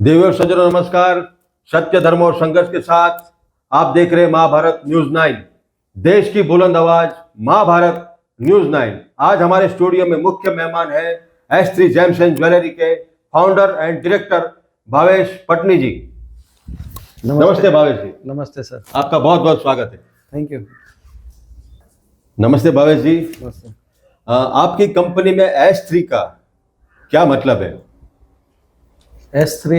देवियों सज्जनों नमस्कार। सत्य धर्म और संघर्ष के साथ आप देख रहे हैं महाभारत न्यूज 9, देश की बुलंद आवाज महाभारत न्यूज 9। आज हमारे स्टूडियो में मुख्य मेहमान है S3 जेम्स एंड ज्वेलरी के founder and director Bhavesh Patni ji. नमस्ते भावेश जी। नमस्ते सर। आपका बहुत बहुत स्वागत है। Thank you. नमस्ते भावेश जी। नमस्ते। आपकी कंपनी में S3 का क्या मतलब है? S3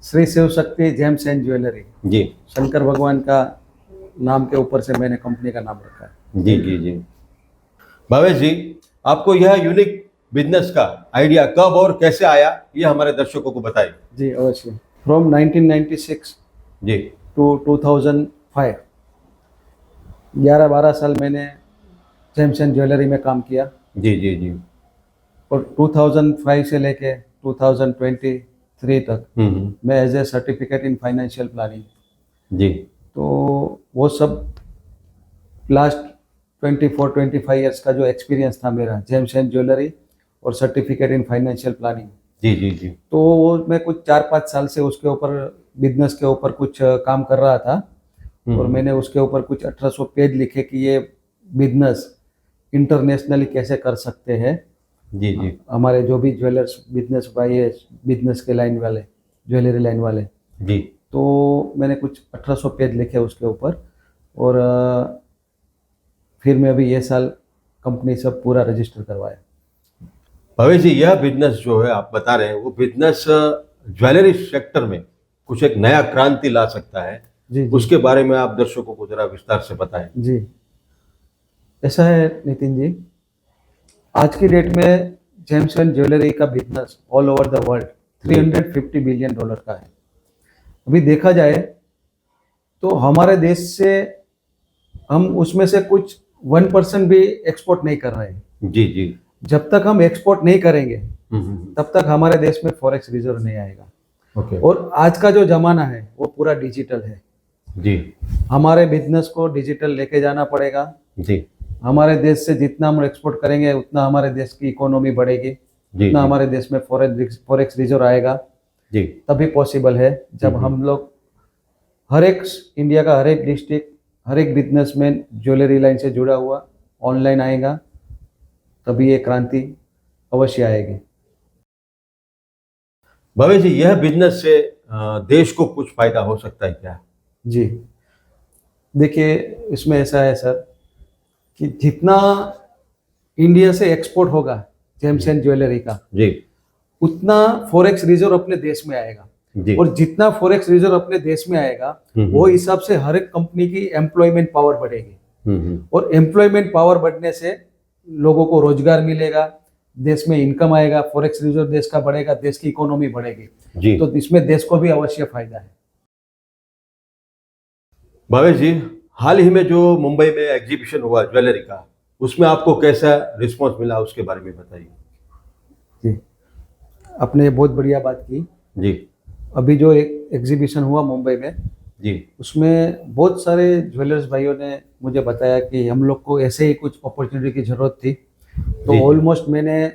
Shri Shiv Shakti James and jewellery जी शंकर भगवान का नाम के ऊपर से मैंने कंपनी का नाम रखा है। जी जी जी। भावेश जी, आपको यह यूनिक बिजनेस का आइडिया कब और कैसे आया, ये हमारे दर्शकों को बताइए। जी अवश्य। फ्रॉम 1996 जी टू 2005 11-12 साल मैंने जेम्स एंड ज्वेलरी में काम किया जी जी जी। और 2005 से लेके 2023 तक मैं as a certificate in financial planning. जी। तो वो सब लास्ट 24-25 ईयर्स का जो एक्सपीरियंस था मेरा जेम्स एंड ज्वेलरी और सर्टिफिकेट इन फाइनेंशियल प्लानिंग, जी जी जी। तो वो मैं कुछ 4-5 साल से उसके ऊपर बिजनेस के ऊपर कुछ काम कर रहा था और मैंने उसके ऊपर कुछ 1800 पेज लिखे कि ये बिजनेस इंटरनेशनली कैसे कर सकते हैं। जी जी हमारे जो भी ज्वेलर्स बिजनेस भाई है, बिजनेस के लाइन वाले, ज्वेलरी लाइन वाले, जी। तो मैंने कुछ 1800 पेज लिखे उसके ऊपर और फिर मैं अभी ये साल कंपनी सब पूरा रजिस्टर करवाया। भावेश जी, यह बिजनेस जो है आप बता रहे हैं, वो बिजनेस ज्वेलरी सेक्टर में कुछ एक नया क्रांति ला सकता है। जी उसके बारे में आप दर्शकों को जरा विस्तार से बताएं। जी। ऐसा है नितिन जी, आज की डेट में जेम्स एंड ज्वेलरी का business all over the world $350 billion का है। अभी देखा जाए तो हमारे देश से हम उसमें से कुछ 1% भी एक्सपोर्ट नहीं कर रहे हैं। जी जी। जब तक हम एक्सपोर्ट नहीं करेंगे तब तक हमारे देश में फॉरेक्स रिजर्व नहीं आएगा। ओके। और आज का जो जमाना है वो पूरा डिजिटल है। जी हमारे बिजनेस को डिजिटल लेके जाना पड़ेगा। जी हमारे देश से जितना हम एक्सपोर्ट करेंगे उतना हमारे देश की इकोनॉमी बढ़ेगी, जी उतना जी हमारे देश में फॉरेक्स रिजर्व आएगा। जी। तभी पॉसिबल है जब हम लोग हर एक इंडिया का हर एक डिस्ट्रिक्ट, हर एक बिजनेसमैन ज्वेलरी लाइन से जुड़ा हुआ ऑनलाइन आएगा, तभी ये क्रांति अवश्य आएगी। भावेश जी, यह बिजनेस से देश को कुछ फायदा हो सकता है क्या? जी देखिए, इसमें ऐसा है सर कि जितना इंडिया से एक्सपोर्ट होगा जेम्स एंड ज्वेलरी का, जी उतना फॉरेक्स रिजर्व अपने देश में आएगा। जी। और जितना फॉरेक्स रिजर्व अपने देश में आएगा वो हिसाब से हर एक कंपनी की एम्प्लॉयमेंट पावर बढ़ेगी और एम्प्लॉयमेंट पावर बढ़ने से लोगों को रोजगार मिलेगा, देश में इनकम आएगा, फॉरेक्स रिजर्व देश का बढ़ेगा, देश की इकोनॉमी बढ़ेगी। जी। तो इसमें देश को भी अवश्य फायदा है। भावेश जी, हाल ही में जो मुंबई में एग्जीबिशन हुआ ज्वेलरी का, उसमें आपको कैसा रिस्पॉन्स मिला, उसके बारे में बताइए। जी, आपने बहुत बढ़िया बात की। जी अभी जो एक एग्जीबिशन हुआ मुंबई में, जी। उसमें बहुत सारे ज्वेलर्स भाइयों ने मुझे बताया कि हम लोग को ऐसे ही कुछ अपॉर्चुनिटी की जरूरत थी, तो ऑलमोस्ट मैंने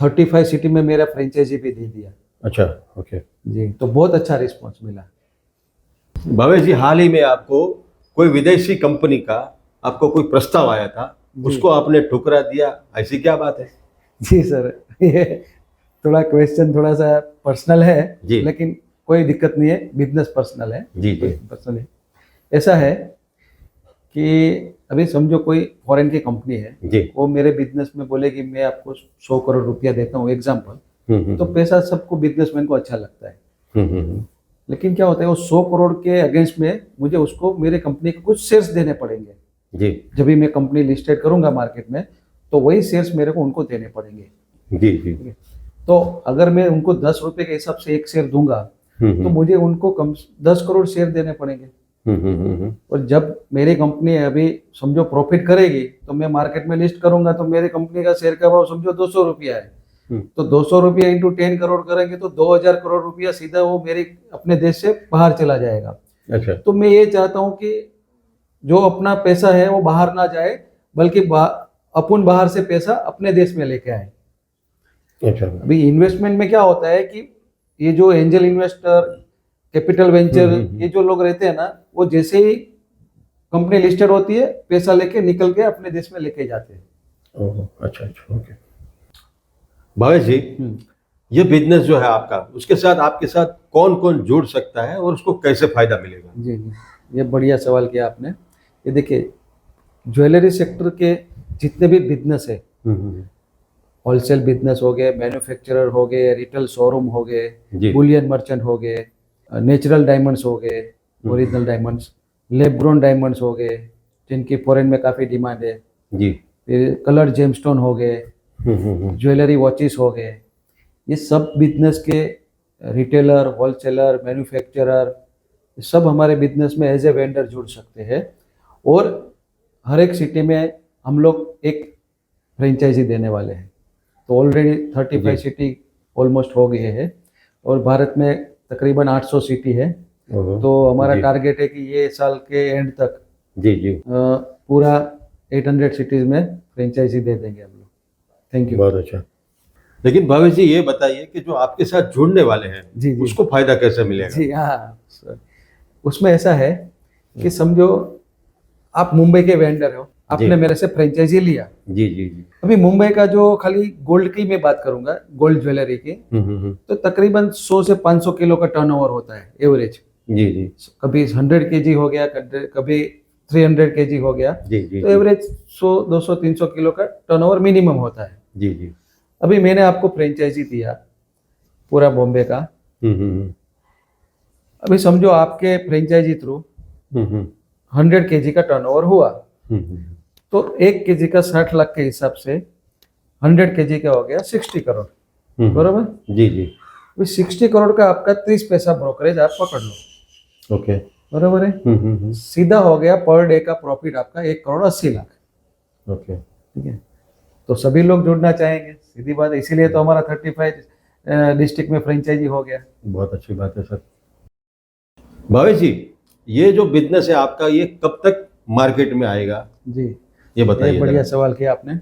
35 सिटी में मेरा फ्रेंचाइजी भी दे दिया। अच्छा, ओके जी, तो बहुत अच्छा रिस्पॉन्स मिला। भावेश जी, हाल ही में आपको कोई विदेशी कंपनी का आपको कोई प्रस्ताव आया था, उसको आपने ठुकरा दिया, ऐसी क्या बात है? जी सर, ये थोड़ा क्वेश्चन थोड़ा सा पर्सनल है जी। लेकिन कोई दिक्कत नहीं है, बिजनेस पर्सनल है। जी जी। पर्सनल है। ऐसा है कि अभी समझो कोई फॉरेन की कंपनी है जी। वो मेरे बिजनेस में बोले कि मैं आपको 100 करोड़ रुपया देता हूँ एग्जाम्पल, तो पैसा सबको बिजनेसमैन को अच्छा लगता है। लेकिन क्या होता है, वो 100 करोड़ के अगेंस्ट में मुझे उसको मेरे कंपनी को कुछ शेयर्स देने पड़ेंगे। जी। जब भी मैं कंपनी लिस्टेड करूंगा मार्केट में, तो वही शेयर्स मेरे को उनको देने पड़ेंगे। जी जी। तो अगर मैं उनको 10 रुपए के हिसाब से एक शेयर दूंगा तो मुझे उनको कम 10 करोड़ शेयर देने पड़ेंगे। और जब मेरी कंपनी अभी समझो प्रॉफिट करेगी तो मैं मार्केट में लिस्ट करूंगा, तो मेरी कंपनी का शेयर का भाव समझो 200 रुपया है, तो 200 रुपया इंटू 10 करोड़ करेंगे तो 2000 करोड़ रुपया सीधा वो मेरे अपने देश से बाहर चला जाएगा। अच्छा। तो मैं ये चाहता हूँ कि जो अपना पैसा है वो बाहर ना जाए, बल्कि अपन बाहर से पैसा अपने देश में लेके आए। अच्छा। अभी इन्वेस्टमेंट में क्या होता है कि ये जो एंजल इन्वेस्टर, कैपिटल वेंचर, ये जो लोग रहते हैं ना, वो जैसे ही कंपनी लिस्टेड होती है पैसा लेके निकल के अपने देश में लेके जाते हैं। ओह, अच्छा अच्छा, ओके। भावेश जी, ये बिजनेस जो है आपका, उसके साथ आपके साथ कौन कौन जुड़ सकता है और उसको कैसे फायदा मिलेगा? जी जी, ये बढ़िया सवाल किया आपने। ये देखिए, ज्वेलरी सेक्टर के जितने भी बिजनेस है, होलसेल बिजनेस हो गए, मैन्युफैक्चरर हो गए, रिटेल शोरूम हो गए, जी। बुलियन मर्चेंट हो गए, नेचुरल डायमंड्स हो गए, ओरिजिनल डायमंड्स, लेब ग्रोन डायमंड्स हो गए जिनकी फॉरेन में काफ़ी डिमांड है, जी। फिर कलर जेमस्टोन हो गए, ज्वेलरी वॉचेस हो गए, ये सब बिजनेस के रिटेलर, होलसेलर, मैन्युफैक्चरर, सब हमारे बिजनेस में एज ए वेंडर जुड़ सकते हैं। और हर एक सिटी में हम लोग एक फ्रेंचाइजी देने वाले हैं। तो ऑलरेडी 35 सिटी ऑलमोस्ट हो गए हैं और भारत में तकरीबन 800 सिटी है। तो हमारा टारगेट है कि ये साल के एंड तक जी जी, पूरा 800 सिटीज में फ्रेंचाइजी दे देंगे हम लोग। Thank you. बहुत अच्छा। लेकिन भावेश जी, ये बताइए कि जो आपके साथ जुड़ने वाले हैं, जी जी, उसको फायदा कैसे मिलेगा? जी हाँ सर, उसमें ऐसा है कि समझो आप मुंबई के वेंडर हो, आपने मेरे से फ्रेंचाइजी लिया। जी जी जी। अभी मुंबई का जो खाली गोल्ड की मैं बात करूंगा, गोल्ड ज्वेलरी की, तो तकरीबन 100 से 500 किलो का टर्नओवर होता है एवरेज। जी जी कभी 100 केजी हो गया, कभी 300 केजी हो गया, जी जी। तो एवरेज 100, 200, 300 किलो का टर्नओवर मिनिमम होता है। जी जी। अभी मैंने आपको फ्रेंचाइजी दिया पूरा बॉम्बे का। अभी समझो आपके फ्रेंचाइजी थ्रू 100 केजी का टर्नओवर हुआ, तो 1 केजी का 60 लाख के हिसाब से 100 केजी का हो गया 60 करोड़, बरोबर? जी जी। 60 करोड़ का आपका 30 पैसा ब्रोकरेज आप पकड़ लो, ओके। बरोबर है? सीधा हो गया पर डे का प्रॉफिट आपका 1 करोड़ 80 लाख। ओके। ठीक है, तो सभी लोग जुड़ना चाहेंगे, सीधी बात है। इसीलिए तो हमारा 35 डिस्ट्रिक्ट में फ्रेंचाइजी हो गया। बहुत अच्छी बात है सर। भावेश जी, ये जो बिजनेस है आपका, ये कब तक मार्केट में आएगा? जी, ये बताइए। ये बढ़िया सवाल किया आपने।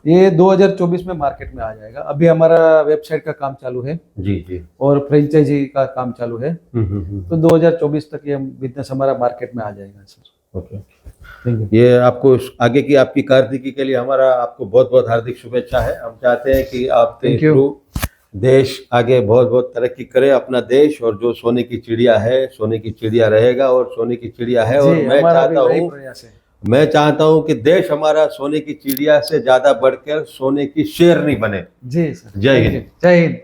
ये 2024 में मार्केट में आ जाएगा। अभी हमारा वेबसाइट का काम चालू है जी जी। और फ्रेंचाइजी का काम चालू है, तो 2024 तक ये बिजनेस हमारा मार्केट में आ जाएगा सर। ओके। Thank you. ये आपको आगे की आपकी कारकिर्दी के लिए हमारा आपको बहुत बहुत हार्दिक शुभेच्छा है। हम चाहते हैं कि आपके Thank you. थ्रू देश आगे बहुत बहुत तरक्की करे, अपना देश, और जो सोने की चिड़िया है, सोने की चिड़िया रहेगा और सोने की चिड़िया है। और जी, हमारा भी वही प्रयास है। मैं चाहता हूं कि देश हमारा सोने की चिड़िया से ज्यादा बढ़कर सोने की शेरनी बने। जी सर, जय हिंद। जय हिंद।